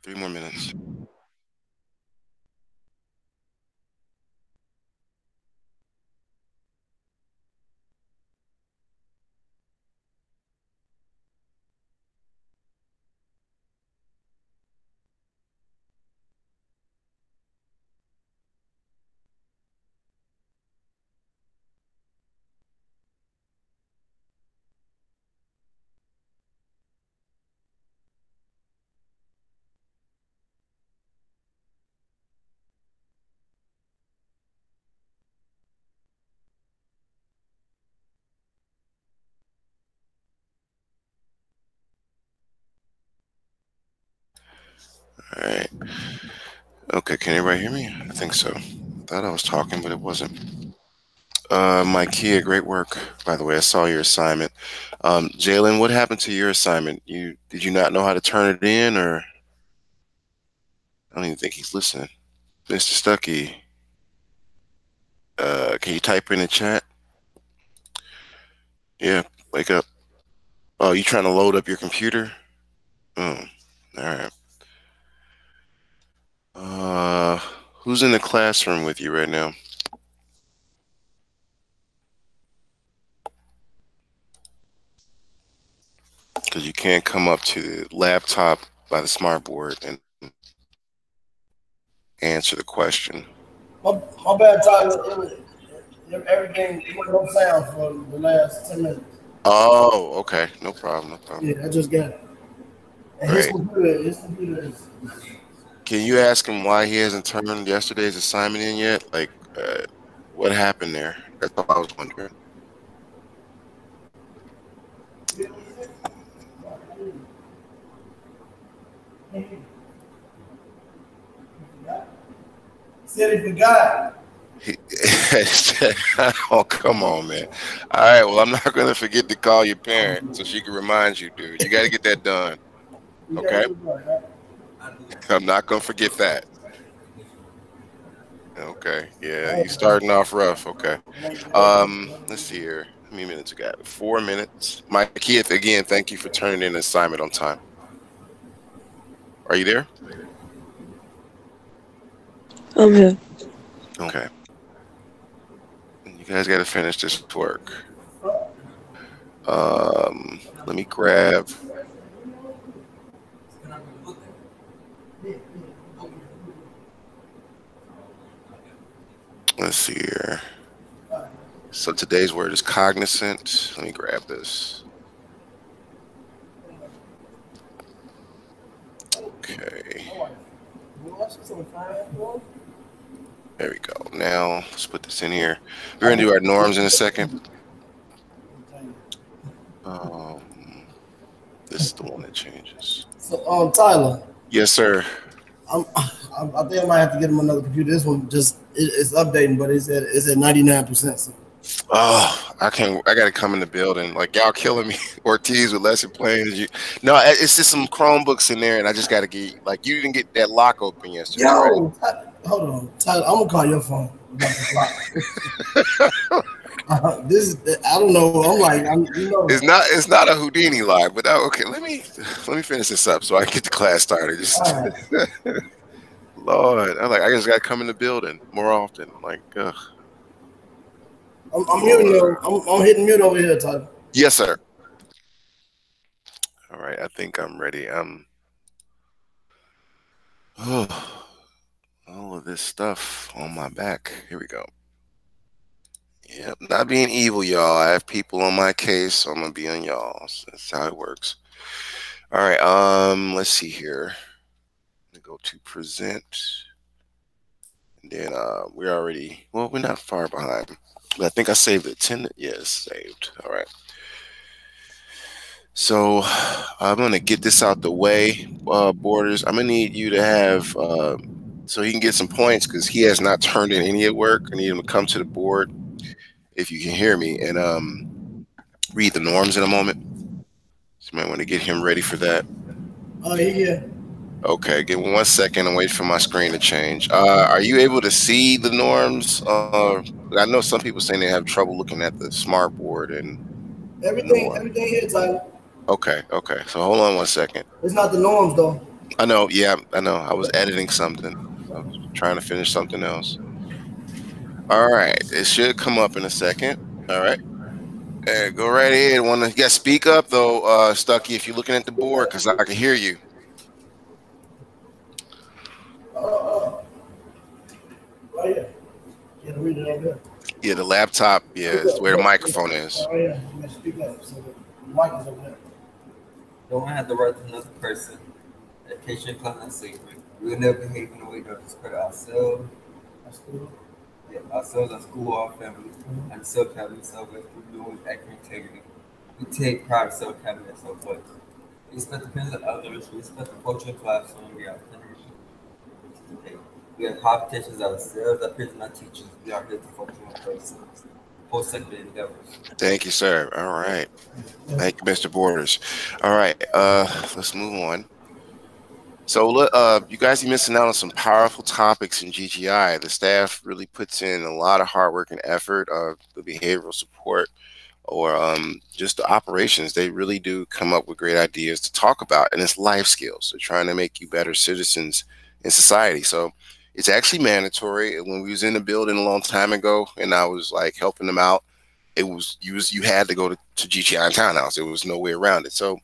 3 more minutes. All right. Okay, can everybody hear me? I think so. I thought I was talking, but it wasn't. My Kia, great work. By the way, I saw your assignment. Jalen, what happened to your assignment? Did you not know how to turn it in, or I don't even think he's listening. Mr. Stuckey, can you type in the chat? Yeah, wake up. Oh, you trying to load up your computer? Oh, all right. Uh, who's in the classroom with you right now? Because you can't come up to the laptop by the smart board and answer the question. My bad, Tyler. Everything it went no sound for the last 10 minutes. Oh, okay. No problem. No problem. Yeah, I just got it. And Great. his computer is. Can you ask him why he hasn't turned yesterday's assignment in yet? Like, what happened there? That's all I was wondering. Said he forgot. He, oh, come on, man. All right. Well, I'm not going to forget to call your parent so she can remind you, dude. You got to get that done. Okay? I'm not going to forget that. Okay. Yeah, you starting off rough. Okay. Let's see here. How many minutes we got? 4 minutes. My kid, again, thank you for turning in an assignment on time. Are you there? I'm here. Okay. You guys got to finish this work. Let me grab. Let's see here. So today's word is cognizant. Let me grab this. Okay. There we go. Now let's put this in here. We're gonna do our norms in a second. This is the one that changes. So, Tyler, Yes, sir. I think I might have to get him another computer. This one it's updating, but it's at 99%. So. Oh, I can't. I gotta come in the building. Like y'all killing me. Ortiz with lesson plans. You. No, it's just some Chromebooks in there, and I just gotta get. Like you didn't get that lock open yesterday, right? Hold on, Tyler. I'm gonna call your phone about the clock. This I don't know. I'm like It's not a Houdini lock, but okay. Let me finish this up so I can get the class started. Just right. Lord, I just gotta come in the building more often. Like, I'm muting you. I'm hitting mute over here, Tyler. Yes, sir. All right, I think I'm ready. Oh, all of this stuff on my back. Here we go. Yeah, not being evil, y'all. I have people on my case, so I'm gonna be on y'all. So that's how it works. All right. Let's see here. I'm gonna go to present, and then we're not far behind. But I think I saved it. 10. Yes, saved. All right. So I'm gonna get this out the way, Borders. I'm gonna need you to have so he can get some points because he has not turned in any work. I need him to come to the board if you can hear me and read the norms in a moment. So you might want to get him ready for that. Oh yeah. Okay, give me 1 second. I'm waiting for my screen to change. Are you able to see the norms? I know some people saying they have trouble looking at the smart board and everything here, Tyler. Okay. So hold on 1 second. It's not the norms though. I know. Yeah, I know. I was editing something. I was trying to finish something else. All right. It should come up in a second. All right. Go right ahead. Want to? Yeah. Speak up though, Stucky. If you're looking at the board, because I can hear you. Oh yeah, yeah, read it over there. Yeah. The laptop. Yeah, Speak is up. where the microphone is. Oh yeah, you gotta speak up. So the mic is over there. Don't have the right to another person. Education, climate, and slavery. We will never behave in a way that discredit ourselves, That's cool. yeah, ourselves, our school, our family, and self-cabinet, self-worth. We do with active integrity. We take pride in self-cabinet and self-worth. We respect the opinions of others. We respect the culture of classroom. We are today. We have high potentials ourselves, our peers, and our teachers. We are here to focus on ourselves. Post-secondary endeavors. Thank you, sir. All right. Thank you, Mr. Borders. All right. Let's move on. So, you guys are missing out on some powerful topics in GGI. The staff really puts in a lot of hard work and effort. The behavioral support or just the operations, they really do come up with great ideas to talk about, and it's life skills. They're trying to make you better citizens in society. So, it's actually mandatory. When we was in the building a long time ago, and I was like helping them out, you had to go to GGI and Townhouse. There was no way around it. So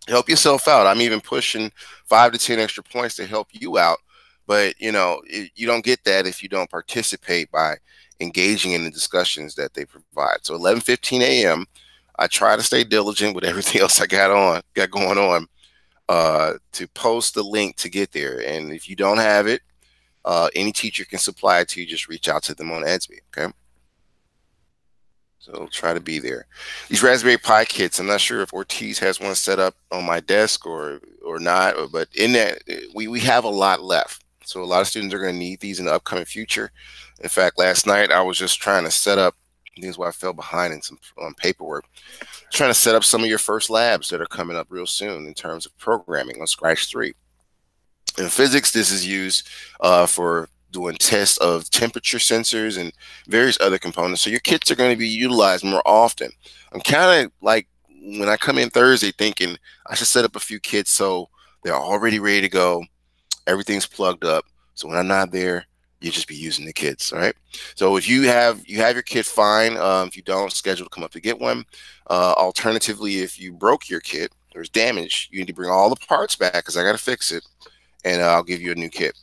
help yourself out. I'm even pushing 5 to 10 extra points to help you out. But you don't get that if you don't participate by engaging in the discussions that they provide. So 11:15 a.m. I try to stay diligent with everything else I got going on, to post the link to get there. And if you don't have it, any teacher can supply it to you. Just reach out to them on Edsby. Okay. So try to be there. These Raspberry Pi kits, I'm not sure if Ortiz has one set up on my desk or not, but in that we have a lot left. So a lot of students are going to need these in the upcoming future. In fact, last night I was just trying to set up. This is why I fell behind in some paperwork. Trying to set up some of your first labs that are coming up real soon in terms of programming on Scratch 3. In physics, this is used for doing tests of temperature sensors and various other components. So your kits are going to be utilized more often. I'm kind of like when I come in Thursday thinking I should set up a few kits so they're already ready to go. Everything's plugged up. So when I'm not there, you just be using the kits. All right. So if you have your kit, fine. If you don't, schedule to come up to get one. Alternatively, if you broke your kit, there's damage, you need to bring all the parts back because I got to fix it, and I'll give you a new kit.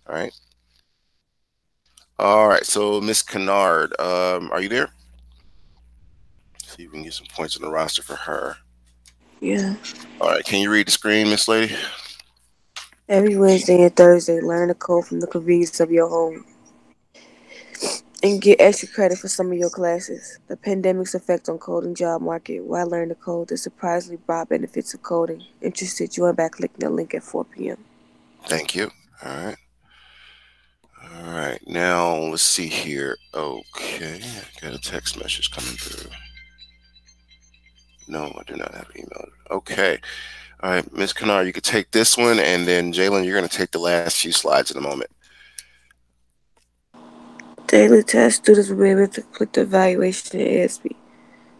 All right. All right. So Miss Kennard, are you there? See if we can get some points on the roster for her. Yeah. All right. Can you read the screen, Miss Lady? Every Wednesday and Thursday, learn the code from the convenience of your home and get extra credit for some of your classes. The pandemic's effect on coding job market. Why learn the code? The surprisingly broad benefits of coding. Interested? Join by clicking the link at 4 p.m. Thank you. All right. All right. Now let's see here. Okay. I got a text message coming through. No, I do not have an email. Okay. All right, Miss Kennard, you could take this one, and then Jalen, you're going to take the last few slides in a moment. Daily test students will be able to click the evaluation in ASB.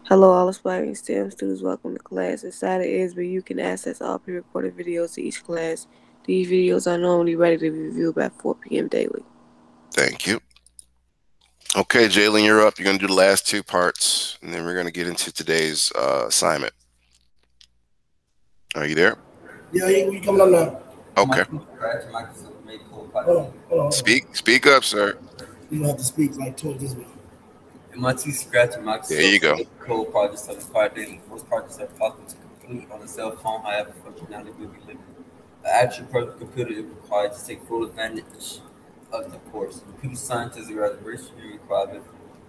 Hello, all aspiring STEM students. Welcome to class. Inside of ASB, you can access all pre-recorded videos to each class. These videos are normally ready to be reviewed by 4 p.m. daily. Thank you. Okay, Jalen, you're up. You're going to do the last two parts, and then we're going to get into today's assignment. Are you there? Yeah, we coming up now. Okay. Hold on. Speak up, sir. You have to speak like towards this way. MIT Scratch and There you go. Microsoft code projects are required daily. Most projects are possible to complete on a cell phone, however, functionality will be limited. The actual personal computer is required to take full advantage of the course. Computer science is a graduation requirement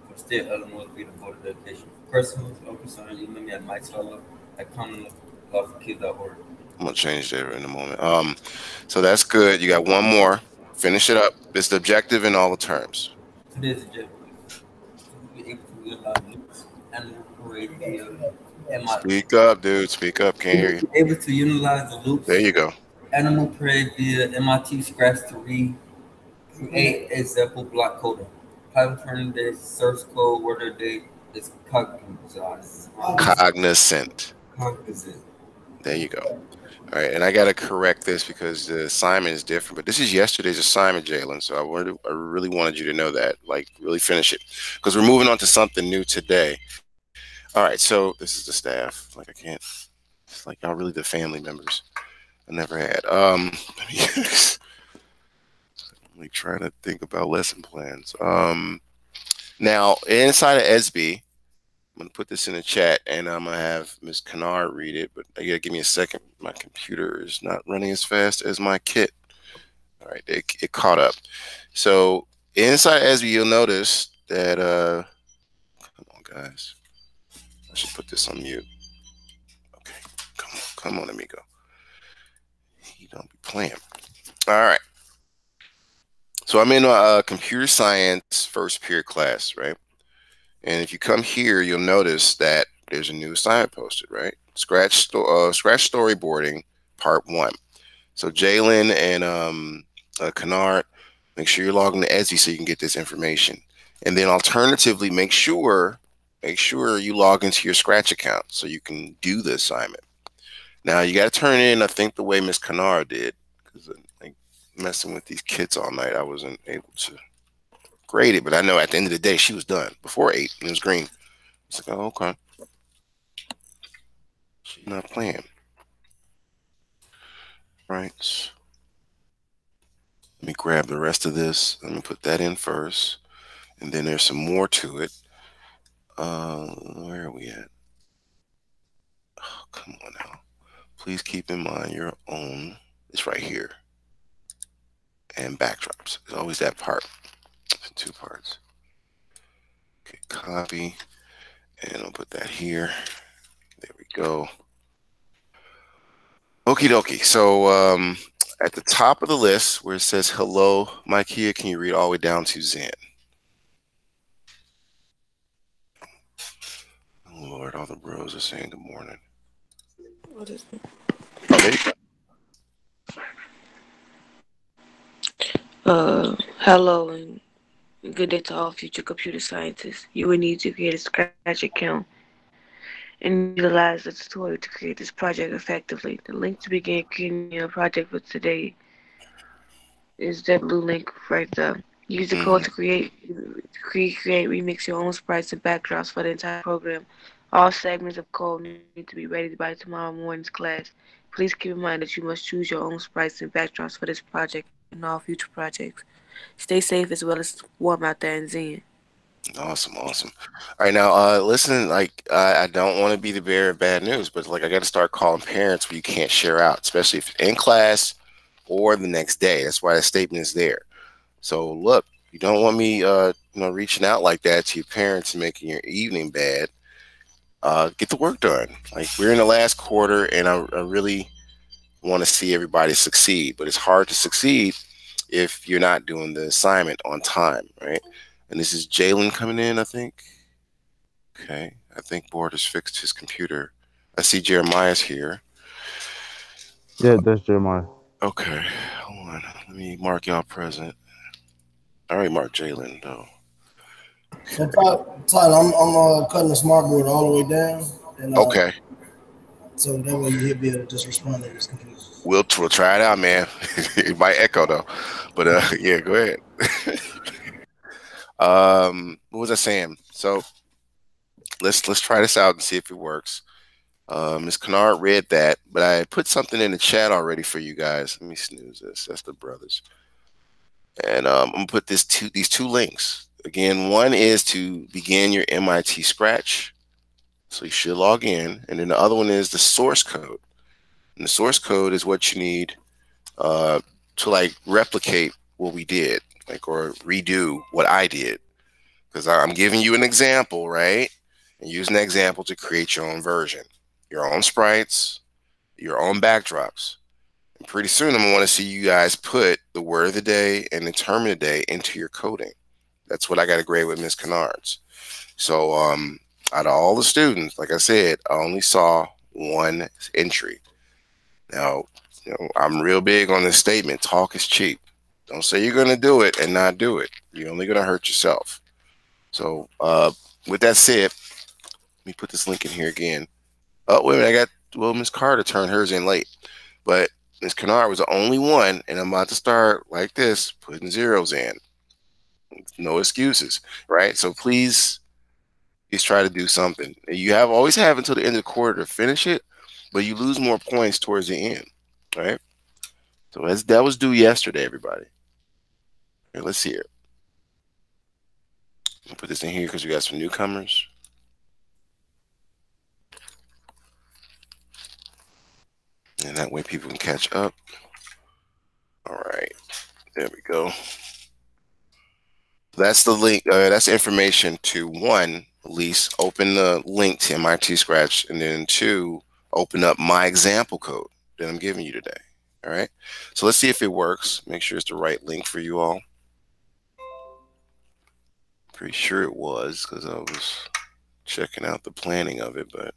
for state Illinois to be the board of education. For questions or concerns, email me at miketeller@commonlawforkids.org. I'm going to change that in a moment. So that's good. You got one more. Finish it up. It's the objective in all the terms. Today's objective is to be able to realize loops and parade via MIT. Speak up, dude. Speak up. Can't hear you. Be able to utilize the loops. There you go. Animal parade via MIT Scratch to create a example block coding. Python turning day, source code, word of the day is cognizant. Cognizant. Cognizant. There you go. All right, and I gotta correct this because the assignment is different. But this is yesterday's assignment, Jalen. So I really wanted you to know that, like, really finish it, because we're moving on to something new today. All right, so this is the staff. Like, I can't. It's like y'all really the family members I never had. Like trying to think about lesson plans. Now inside of SB, I'm gonna put this in the chat, and I'm gonna have Miss Kennard read it. But you gotta give me a second. My computer is not running as fast as my kit. All right, it caught up. So inside SB, you'll notice that. Come on, guys. I should put this on mute. Okay, come on, amigo. You don't be playing. All right. So I'm in a computer science first period class, right? And if you come here, you'll notice that there's a new assignment posted, right? Scratch storyboarding part 1. So Jalen and Kennard, make sure you're logged into Etsy so you can get this information. And then alternatively, make sure you log into your Scratch account so you can do the assignment. Now you got to turn in, I think, the way Miss Kennard did, because like messing with these kids all night, I wasn't able to grade it. But I know at the end of the day, she was done before 8, and it was green. It's like, oh, okay. She's not playing. Right. Let me grab the rest of this. Let me put that in first. And then there's some more to it. Where are we at? Oh, come on now. Please keep in mind your own. It's right here. And backdrops. There's always that part. It's in 2 parts. Okay, copy. And I'll put that here. There we go. Okie dokie. So at the top of the list where it says hello, Micaiah, can you read all the way down to Zen? Oh Lord, all the bros are saying good morning. What is it? Oh, there you go. Hello and good day to all future computer scientists. You will need to create a Scratch account and utilize the tutorial to create this project effectively. The link to begin creating your project for today is that blue link right there. Use the code Mm-hmm. to create, remix your own sprites and backdrops for the entire program. All segments of code need to be ready by tomorrow morning's class. Please keep in mind that you must choose your own sprites and backdrops for this project and all future projects. Stay safe as well as warm out there in Zen. Awesome, awesome. All right, now, listen, like, I don't want to be the bearer of bad news, but like, I got to start calling parents when you can't share out, especially if you're in class or the next day. That's why the statement is there. So, look, you don't want me, reaching out like that to your parents and making your evening bad. Get the work done. Like, we're in the last quarter, and I really want to see everybody succeed, but it's hard to succeed if you're not doing the assignment on time, right? And this is Jalen coming in, I think. Okay, I think Borders fixed his computer. I see Jeremiah's here. Yeah, that's Jeremiah. Okay, hold on. Let me mark y'all present. I already marked Jalen though. So Tyler, I'm cutting the smart board all the way down, and Okay, so that way you hit be able to just respond to this computer. we'll try it out, man. It might echo though, but yeah, go ahead. What was I saying? So let's try this out and see if it works. Ms. Kennard read that, but I put something in the chat already for you guys. Let me snooze this. That's the brothers. And I'm gonna put these two links. Again, one is to begin your MIT Scratch. So you should log in. And then the other one is the source code. And the source code is what you need to like replicate what we did, like, or redo what I did. Because I'm giving you an example, right? And using the example to create your own version, your own sprites, your own backdrops. And pretty soon I'm gonna want to see you guys put the word of the day and the term of the day into your coding. That's what I got to grade with Miss Kennard's. So out of all the students, like I said, I only saw one entry. Now, I'm real big on this statement: talk is cheap. Don't say you're gonna do it and not do it. You're only gonna hurt yourself. So with that said, let me put this link in here again. Oh, wait a minute, Miss Carter turned hers in late. But Miss Kennard was the only one, and I'm about to start like this, putting zeros in. No excuses, right? So please try to do something. You have always have until the end of the quarter to finish it, but you lose more points towards the end, right? So that was due yesterday, everybody. Okay, let's see it. I'll put this in here because we got some newcomers. And that way people can catch up. All right, there we go. That's the link. That's information to one, at least open the link to MIT Scratch, and then two, open up my example code that I'm giving you today. All right. So let's see if it works. Make sure it's the right link for you all. Pretty sure it was because I was checking out the planning of it, but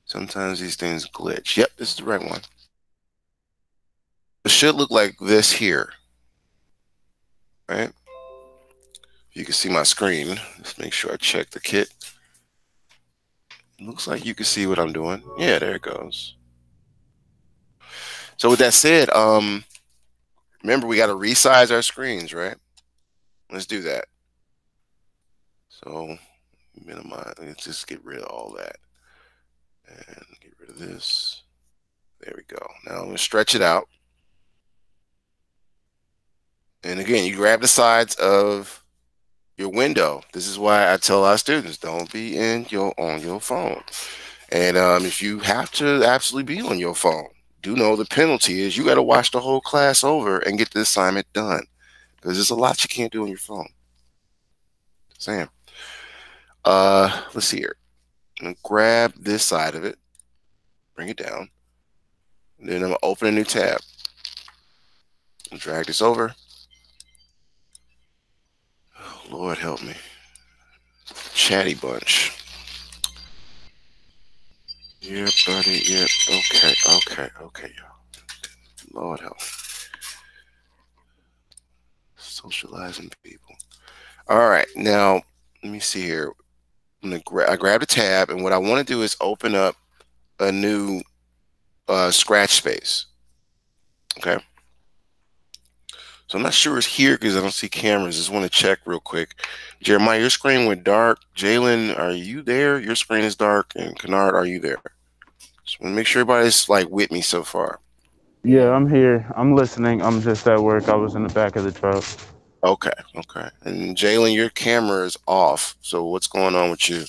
sometimes these things glitch. Yep, this is the right one. It should look like this here, right? You can see my screen. Let's make sure I check the kit. Looks like you can see what I'm doing. Yeah, there it goes. So with that said, remember we got to resize our screens, right? Let's do that. So minimize. Let's just get rid of all that and get rid of this. There we go. Now I'm gonna stretch it out. And again, you grab the sides of your window. This is why I tell our students, don't be on your phone. And if you have to absolutely be on your phone, do know the penalty is you got to watch the whole class over and get the assignment done, because there's a lot you can't do on your phone. Sam, let's see here. I'm gonna grab this side of it, bring it down, and then I'm gonna open a new tab and drag this over. Oh, Lord help me. Chatty bunch. Yep, buddy. Yep. Okay, y'all. Lord help. Socializing people. All right, now let me see here. I grab a tab, and what I want to do is open up a new scratch space. Okay. So I'm not sure it's here because I don't see cameras. Just want to check real quick. Jeremiah, your screen went dark. Jalen, are you there? Your screen is dark. And Kennard, are you there? Just want to make sure everybody's like with me so far. Yeah, I'm here. I'm listening. I'm just at work. I was in the back of the truck. Okay. And Jalen, your camera is off. So what's going on with you?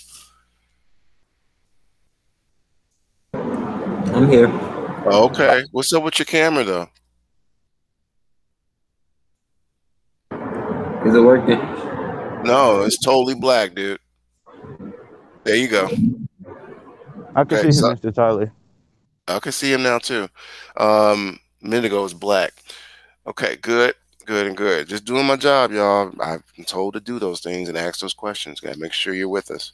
I'm here. Okay. What's up with your camera though? Is it working? No, it's totally black, dude. There you go. I can Okay, see you, so Mr. Tyler. I can see him now too. A minute ago it was black. Okay, good. Just doing my job, y'all. I've been told to do those things and ask those questions. Gotta make sure you're with us.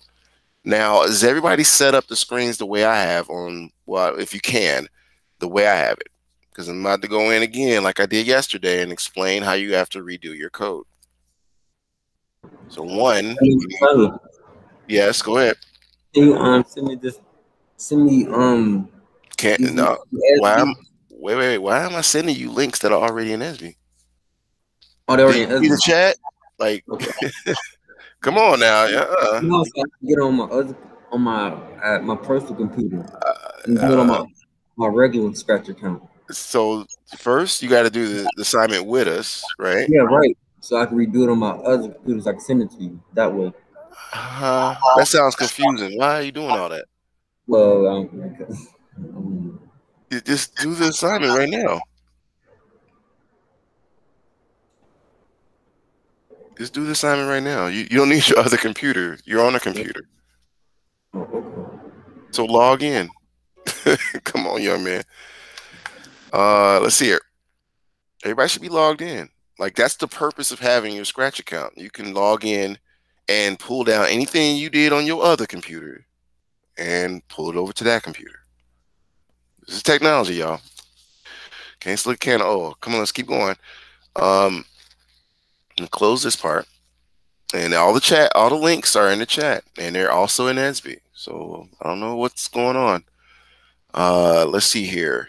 Now, is everybody set up the screens the way I have on, well, if you can, the way I have it? Because I'm about to go in again like I did yesterday and explain how you have to redo your code. So one, Tyler, yes, go ahead. can you send me this? Send me Can't these no. Why am SB. wait. Why am I sending you links that are already in SB? Oh, they Did already you in see SB. the chat? Like, Okay. come on now. No, so I can get on my other on my personal computer and do it on Uh, my regular scratch account. so first you got to do the assignment with us, right? Yeah, right. So I can redo it on my other computers. I can send it to you that way. That sounds confusing. Why are you doing all that? Well, because, You just do the assignment right now. Just do the assignment right now. You don't need your other computer. You're on a computer. oh, okay. So log in. Come on, young man. Let's see here. Everybody should be logged in. Like that's the purpose of having your Scratch account. You can log in and pull down anything you did on your other computer and pull it over to that computer. This is technology, y'all. Can't slow can. Oh, come on, let's keep going. Um, close this part. And all the links are in the chat, and they're also in SB. So I don't know what's going on. Let's see here.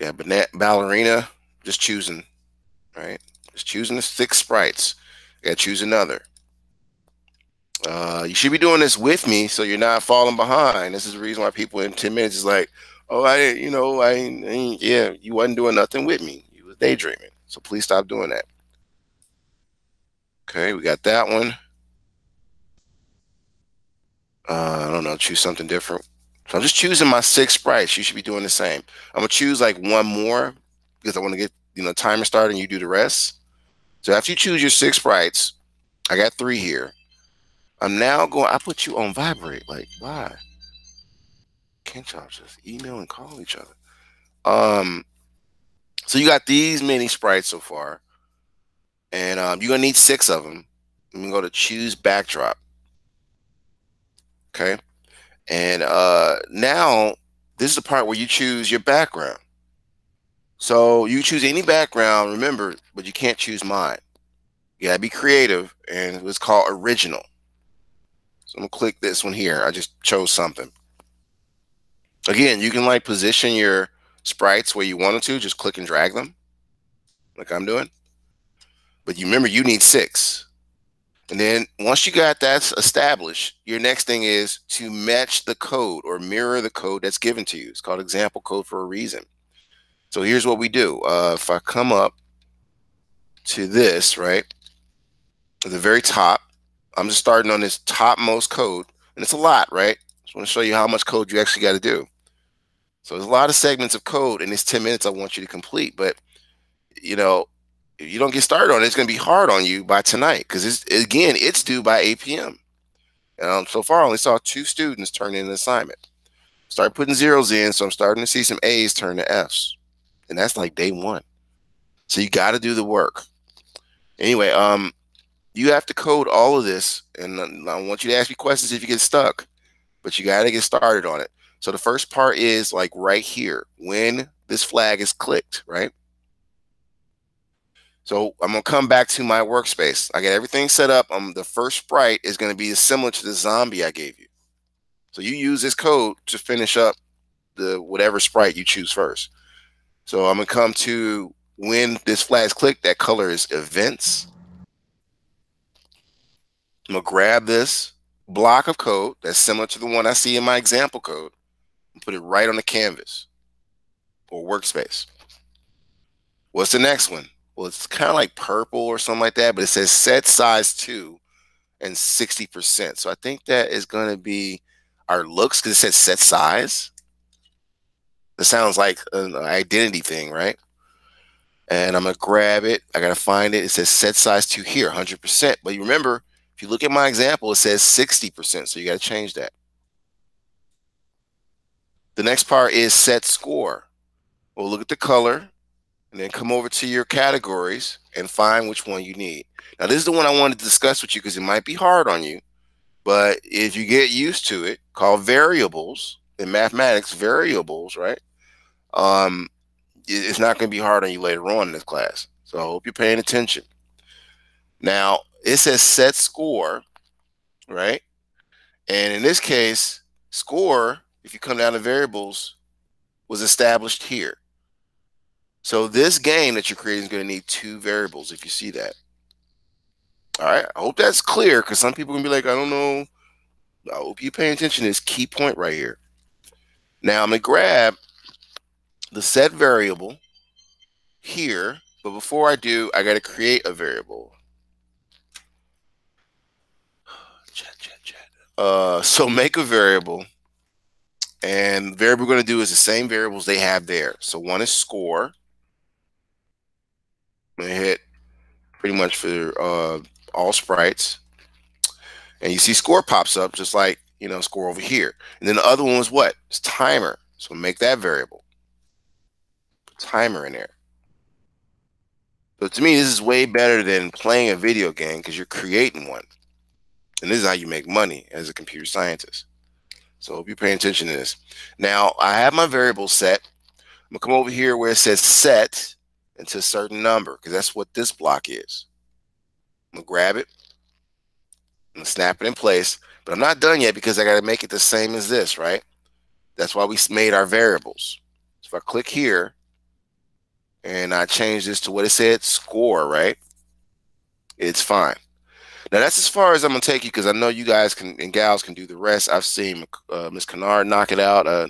Yeah, ballerina, just choosing, right? Just choosing the 6 sprites. You gotta choose another. You should be doing this with me so you're not falling behind. This is the reason why people in 10 minutes is like, oh, yeah, you wasn't doing nothing with me. You was daydreaming. So please stop doing that. Okay, we got that one. I don't know, choose something different. So I'm just choosing my 6 sprites. You should be doing the same. I'm gonna choose like one more because I want to get timer started and you do the rest. So after you choose your 6 sprites, I got 3 here. I'm now going. I put you on vibrate. Like why? Can't y'all just email and call each other? So you got these many sprites so far, and you're gonna need 6 of them. I'm gonna go to choose backdrop. Okay, and now this is the part where you choose your background. So you choose any background, remember, but you can't choose mine. You gotta be creative, and it's called original. So I'm gonna click this one here. I just chose something. Again, you can like position your sprites where you wanted to, just click and drag them, like I'm doing. But you remember you need 6. And then once you got that established, your next thing is to match the code or mirror the code that's given to you. It's called example code for a reason. So here's what we do. If I come up to this, right, at the very top, I'm just starting on this topmost code. And it's a lot, right? Just want to show you how much code you actually got to do. So there's a lot of segments of code in this 10 minutes I want you to complete. But, if you don't get started on it, it's going to be hard on you by tonight because, it's due by 8 p.m. So far, I only saw 2 students turn in an assignment. Start putting zeros in, so I'm starting to see some A's turn to F's. And that's like day 1. So you got to do the work. Anyway, you have to code all of this, and I want you to ask me questions if you get stuck, but you got to get started on it. So the first part is like right here, when this flag is clicked, right? So I'm going to come back to my workspace. I got everything set up. The first sprite is going to be similar to the zombie I gave you. So you use this code to finish up the whatever sprite you choose first. So I'm going to come to when this flag is clicked, that color is events. I'm going to grab this block of code that's similar to the one I see in my example code and put it right on the canvas or workspace. What's the next one? Well, it's kind of like purple or something like that, but it says set size 2 and 60%. So I think that is going to be our looks because it says set size. That sounds like an identity thing, right? And I'm going to grab it. I got to find it. It says set size 2 here, 100%. But you remember, if you look at my example, it says 60%. So you got to change that. The next part is set score. We'll look at the color and then come over to your categories and find which one you need. Now, this is the one I wanted to discuss with you because it might be hard on you. But if you get used to it, called variables in mathematics, variables, right? It's not going to be hard on you later on in this class. So I hope you're paying attention. Now, it says set score, right? And in this case, score, if you come down to variables, was established here. So this game that you're creating is going to need 2 variables if you see that. All right, I hope that's clear because some people can be like, I don't know. I hope you're paying attention to this key point right here. Now I'm going to grab the set variable here, but before I do, I got to create a variable. So make a variable, and the variable we're going to do is the same variables they have there. So one is score. I'm going to hit pretty much for all sprites, and you see score pops up just like score over here. And then the other one was what? It's timer. So make that variable. Put timer in there. So to me, this is way better than playing a video game because you're creating one. And this is how you make money as a computer scientist. So hope you're paying attention to this. Now, I have my variable set. I'm going to come over here where it says set into a certain number because that's what this block is. I'm going to grab it. I'm going to snap it in place. But I'm not done yet because I got to make it the same as this, right? That's why we made our variables. So if I click here, and I changed this to what it said, score, right? It's fine. Now that's as far as I'm gonna take you because I know you guys can and gals can do the rest. I've seen Miss Kennard knock it out. I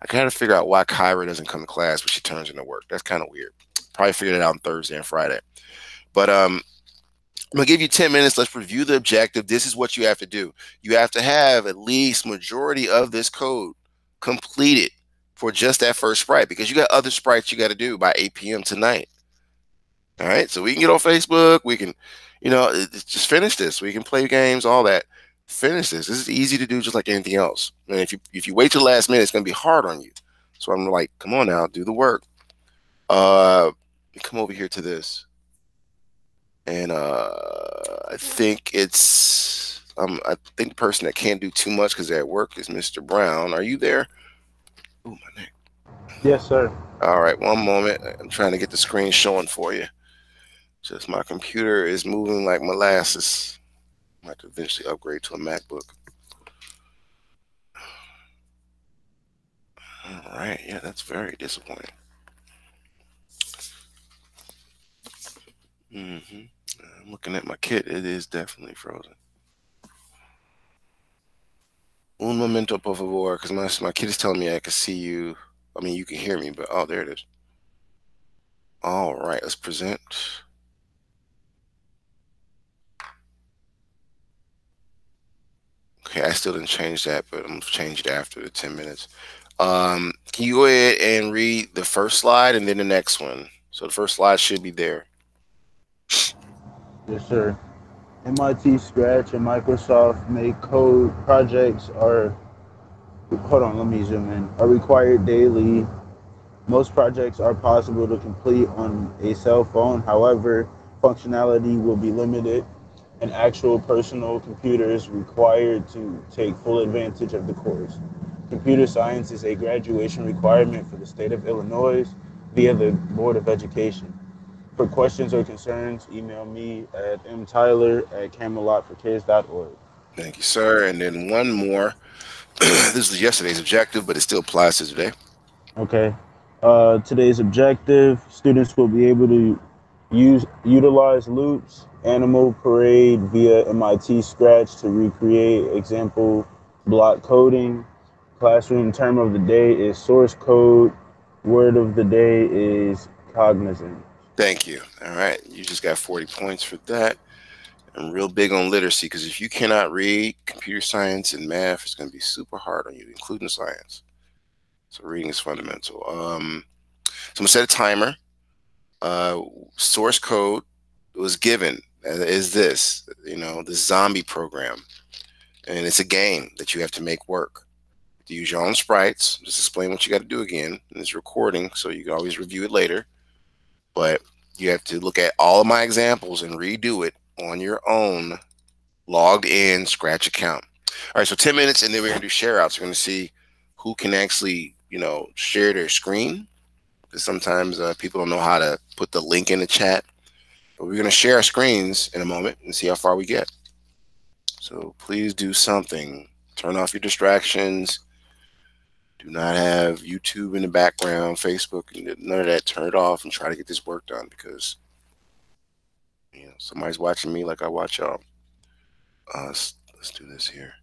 gotta figure out why Kyra doesn't come to class, but she turns into work. That's kind of weird. Probably figured it out on Thursday and Friday. But I'm gonna give you 10 minutes. Let's review the objective. This is what you have to do. You have to have at least majority of this code completed for just that first sprite because you got other sprites you got to do by 8 p.m. tonight. All right, so we can get on Facebook. We can, just finish this. We can play games, all that. Finish this. This is easy to do, just like anything else. And if you wait till the last minute, it's gonna be hard on you. So I'm like, come on now, do the work. Come over here to this, and I think I think the person that can't do too much because they're at work is Mr. Brown. Are you there? Oh my neck. Yes, sir. All right, one moment. I'm trying to get the screen showing for you. Just my computer is moving like molasses. I might eventually upgrade to a MacBook. All right, yeah, that's very disappointing. I'm looking at my kit. It is definitely frozen. Un momento, por favor, because my kid is telling me I can see you. I mean, you can hear me, but oh, there it is. All right, let's present. Okay, I still didn't change that, but I'm gonna change it after the 10 minutes. Can you go ahead and read the first slide and then the next one? So the first slide should be there. Yes, sir. MIT Scratch and Microsoft Make Code projects are, hold on, let me zoom in, are required daily. Most projects are possible to complete on a cell phone. However, functionality will be limited. An actual personal computer is required to take full advantage of the course. Computer science is a graduation requirement for the state of Illinois via the Board of Education. For questions or concerns, email me at mtyler@camelotforkids.org. Thank you, sir. And then one more. This was yesterday's objective, but it still applies to today. Okay. Today's objective: students will be able to utilize loops, animal parade via MIT Scratch to recreate example block coding. Classroom term of the day is source code. Word of the day is cognizant. Thank you. All right, you just got 40 points for that. I'm real big on literacy because if you cannot read, computer science and math is going to be super hard on you, including science. So reading is fundamental. So I'm gonna set a timer. Uh, Source code was given is this zombie program, and it's a game that you have to make work. To use your own sprites, just explain what you got to do again. And it's recording, so you can always review it later. But you have to look at all of my examples and redo it on your own logged in Scratch account. All right, so 10 minutes, and then we're gonna do share outs. We're gonna see who can actually, share their screen. Because sometimes people don't know how to put the link in the chat. But we're gonna share our screens in a moment and see how far we get. So please do something. Turn off your distractions. Do not have YouTube in the background, Facebook, none of that. Turn it off and try to get this work done because somebody's watching me like I watch y'all. Let's do this here.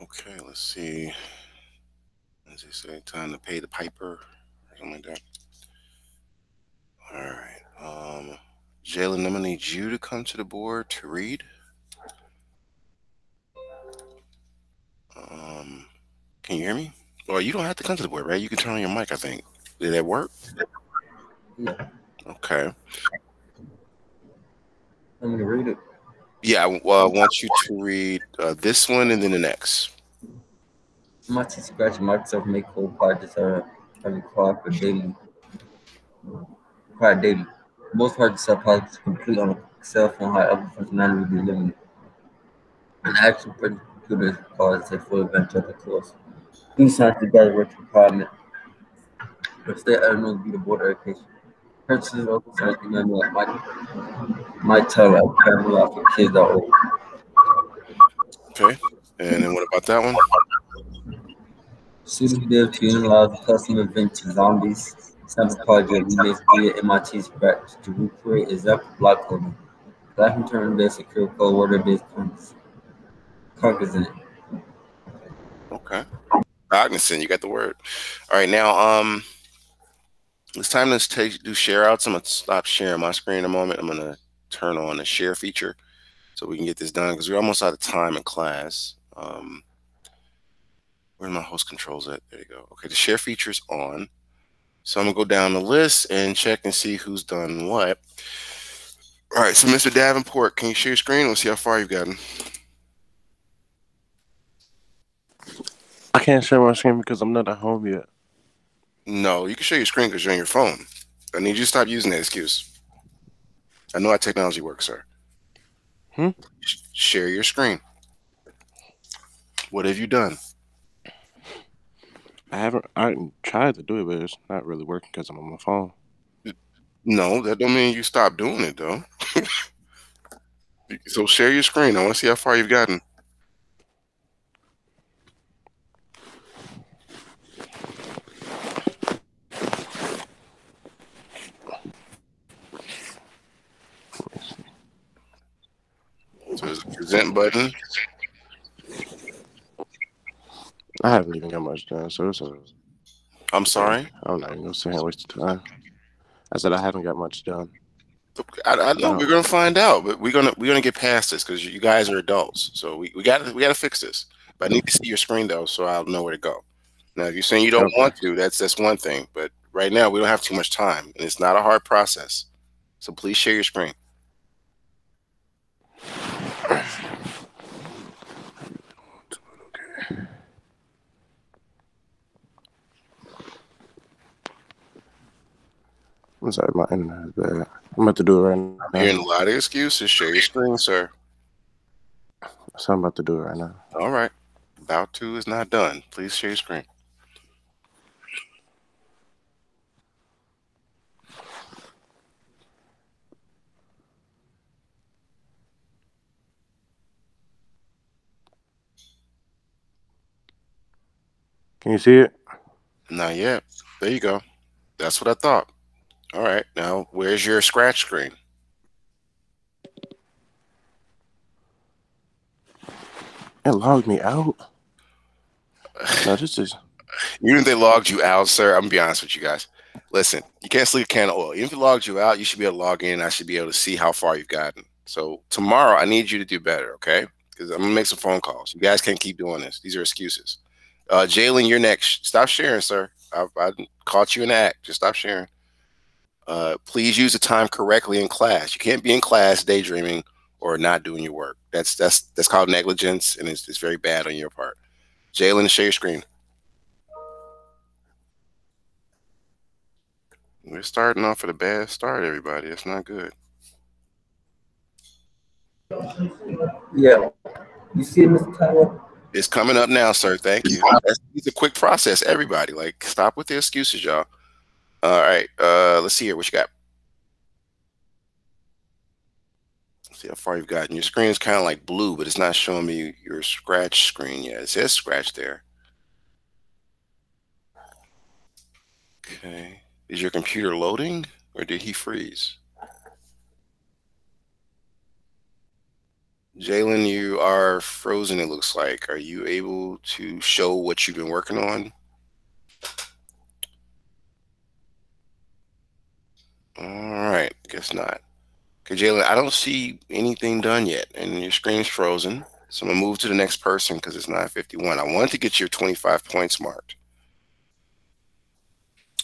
Okay, let's see. As they say, time to pay the piper or something like that. All right. Jalen, I'm gonna need you to come to the board to read. Um, can you hear me? Or you don't have to come to the board, right? You can turn on your mic, I think. Did that work? Yeah, Okay. I'm gonna read it. Yeah, I want you to read this one and then the next. MIT Scratch and Microsoft Make Code projects are required daily. Most projects are possible to complete on a cell phone, however, functionality will be limited. An actual printed computer is required to full advantage of the course. Students sign to graduate requirement, but stay eligible to be the board education. Purchases or concerns email me at might tell at travelofforkids.org. Okay. And then what about that one? Students be able to utilize custom events to zombies. Sample project we made via MIT Scratch to recreate example block coding. Life turn-based secure code order-based cognizant. Okay. Cognizant, you got the word. All right, now it's time to do share outs. I'm gonna stop sharing my screen in a moment. I'm gonna turn on the share feature so we can get this done because we're almost out of time in class. Where are my host controls at? There you go. Okay, the share feature's on. So I'm gonna go down the list and check and see who's done what. All right, so Mr. Davenport, can you share your screen? We'll see how far you've gotten. I can't share my screen because I'm not at home yet. No, you can share your screen because you're on your phone. I need you to stop using that excuse. I know how technology works, sir. Hmm? Share your screen. What have you done? I haven't. I tried to do it, but it's not really working because I'm on my phone. No, that don't mean you stop doing it though. So share your screen. I want to see how far you've gotten. So there's a present button. I haven't even got much done, so it's a. I'm sorry. I'm not even gonna sit here and waste the time. I said I haven't got much done. I I know we're don't. gonna find out, but we're gonna get past this because you guys are adults. So we gotta fix this. But I need to see your screen though, so I'll know where to go. Now, if you're saying you don't Okay. want to, that's one thing. But right now we don't have too much time, and it's not a hard process. So please share your screen. I'm sorry, my internet is bad. I'm about to do it right now. I'm hearing a lot of excuses. Share your screen, sir. So I'm about to do it right now. All right. About to is not done. Please share your screen. Can you see it? Not yet. There you go. That's what I thought. All right. Now, where's your scratch screen? It logged me out. No, this is. Even if they logged you out, sir, I'm gonna be honest with you guys. Listen, you can't sleep a can of oil. Even if it logged you out, you should be able to log in. I should be able to see how far you've gotten. So tomorrow, I need you to do better, okay? Because I'm gonna make some phone calls. You guys can't keep doing this. These are excuses. Jalen, you're next. Stop sharing, sir. I caught you in the act. Just stop sharing. Please use the time correctly in class. You can't be in class daydreaming or not doing your work. That's called negligence, and it's very bad on your part. Jalen, share your screen. We're starting off at a bad start, everybody. That's not good. Yeah, you see it, Mr. Tyler? It's coming up now, sir. Thank you. It's a quick process, everybody. Like, stop with the excuses, y'all. All right. Let's see here. What you got? Let's see how far you've gotten. Your screen is kind of like blue, but it's not showing me your scratch screen yet. It says scratch there. Okay. Is your computer loading or did he freeze? Jalen, you are frozen, it looks like. Are you able to show what you've been working on? All right, guess not. Okay, Jalen, I don't see anything done yet, and your screen's frozen. So I'm gonna move to the next person because it's 9:51. I wanted to get your 25 points marked.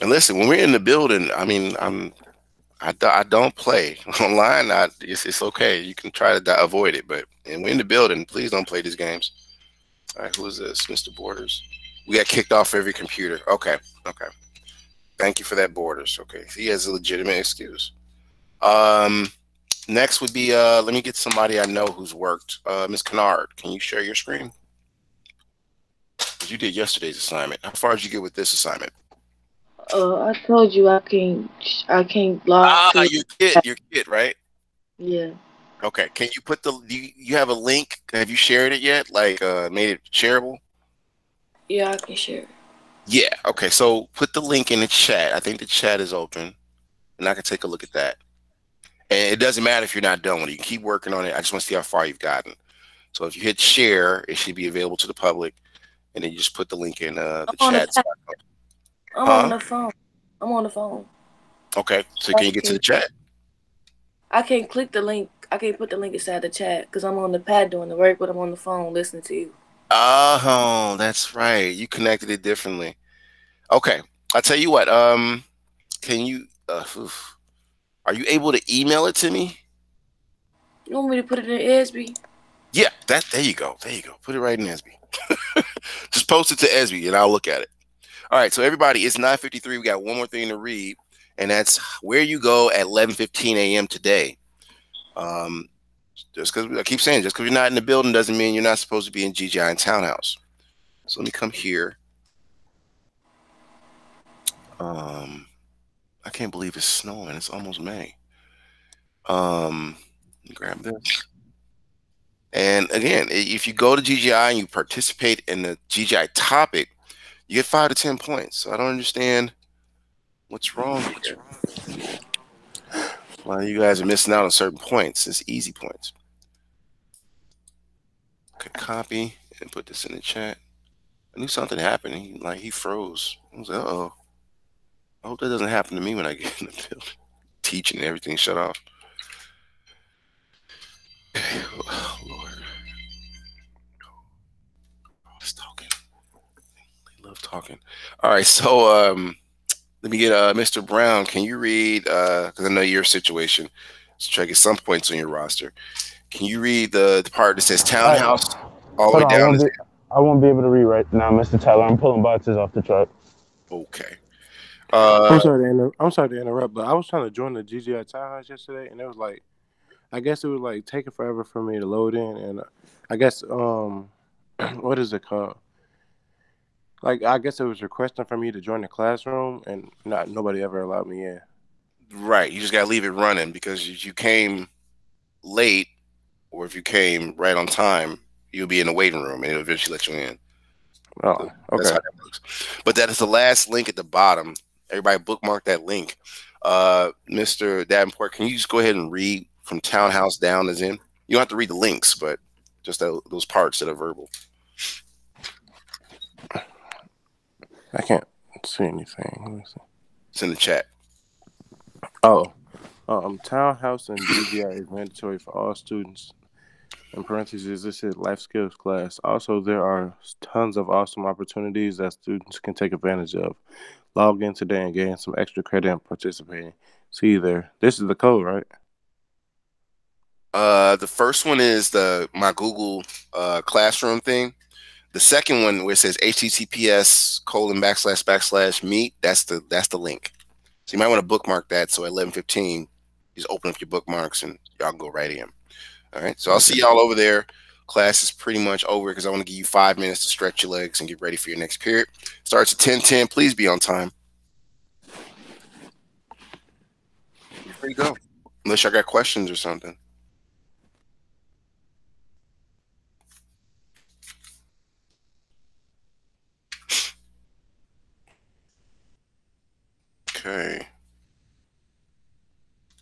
And listen, when we're in the building, I mean, I don't play online. It's okay. You can try to avoid it, but and we're in the building. Please don't play these games. All right, who is this, Mr. Borders? We got kicked off every computer. Okay, okay. Thank you for that, Borders. Okay, he has a legitimate excuse. Um, Next would be let me get somebody I know who's worked. Miss Kennard, can you share your screen? 'Cause you did yesterday's assignment. How far did you get with this assignment? I told you I can't log Ah, to. your kid, right? Yeah, Okay. Can you put you have a link? Have you shared it yet? Like made it shareable? yeah, I can share. Yeah. Okay. So put the link in the chat. I think the chat is open, and I can take a look at that. And it doesn't matter if you're not done with it. You can keep working on it. I just want to see how far you've gotten. So if you hit share, it should be available to the public, and then you just put the link in I'm the on the chat. pad. I'm on Huh? the phone. I'm on the phone. Okay. So I can you get to the can't. chat? I can't click the link. I can't put the link inside the chat because I'm on the pad doing the work, but I'm on the phone listening to you. Oh, that's right. You connected it differently. Okay. I'll tell you what. Can you? Are you able to email it to me? You want me to put it in ESB? Yeah. That. There you go. There you go. Put it right in Esby. Just post it to Esby, and I'll look at it. All right. So everybody, it's 9:53. We got one more thing to read, and that's where you go at 11:15 a.m. today. Um, just because I keep saying, just because you're not in the building doesn't mean you're not supposed to be in GGI and Townhouse. So let me come here. Um, I can't believe it's snowing. It's almost May. Grab this. And again, if you go to GGI and you participate in the GGI topic, you get 5 to 10 points. So I don't understand what's wrong here. Why you guys are missing out on certain points. It's easy points. Okay, copy and put this in the chat. I knew something happened. He froze. I was like, oh. I hope that doesn't happen to me when I get in the field. Teaching and everything shut off. Oh, Lord. Just talking. They love talking. All right, so let me get Mr. Brown. Can you read? Because I know your situation. So try to get some points on your roster. Can you read the part that says All right, townhouse all the hold way on. down? I won't be able to read right now, Mr. Tyler. I'm pulling boxes off the truck. Okay. I'm sorry to interrupt, but I was trying to join the GGI Townhouse yesterday, and it was like, I guess it was like taking forever for me to load in, and I guess what is it called? Like, I guess it was requesting for me to join the classroom, and not nobody ever allowed me in. Right. You just gotta leave it running because if you came late or if you came right on time, you'll be in the waiting room and it'll eventually let you in. So Oh, that's how okay. that works. But that is the last link at the bottom. Everybody bookmark that link. Mr. Davenport, can you just go ahead and read from townhouse down as in? You don't have to read the links, but just those parts that are verbal. I can't see anything. Let me see. It's in the chat. Oh, Townhouse and GGI is mandatory for all students. In parentheses, this is life skills class. Also, there are tons of awesome opportunities that students can take advantage of. Log in today and gain some extra credit and participating. See you there. This is the code, right? The first one is the my Google classroom thing. The second one where it says https://meet, that's the link. So you might want to bookmark that. So at 11:15, just open up your bookmarks and y'all can go right in. All right. So I'll see Okay. y'all over there. Class is pretty much over because I want to give you 5 minutes to stretch your legs and get ready for your next period. Starts at 10:10. Please be on time. You're free to go. Unless y'all got questions or something. Okay.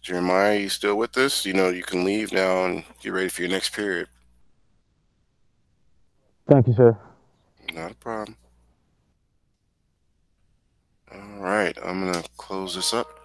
Jeremiah, you still with us? You know, you can leave now and get ready for your next period. Thank you, sir. Not a problem. All right, I'm gonna close this up.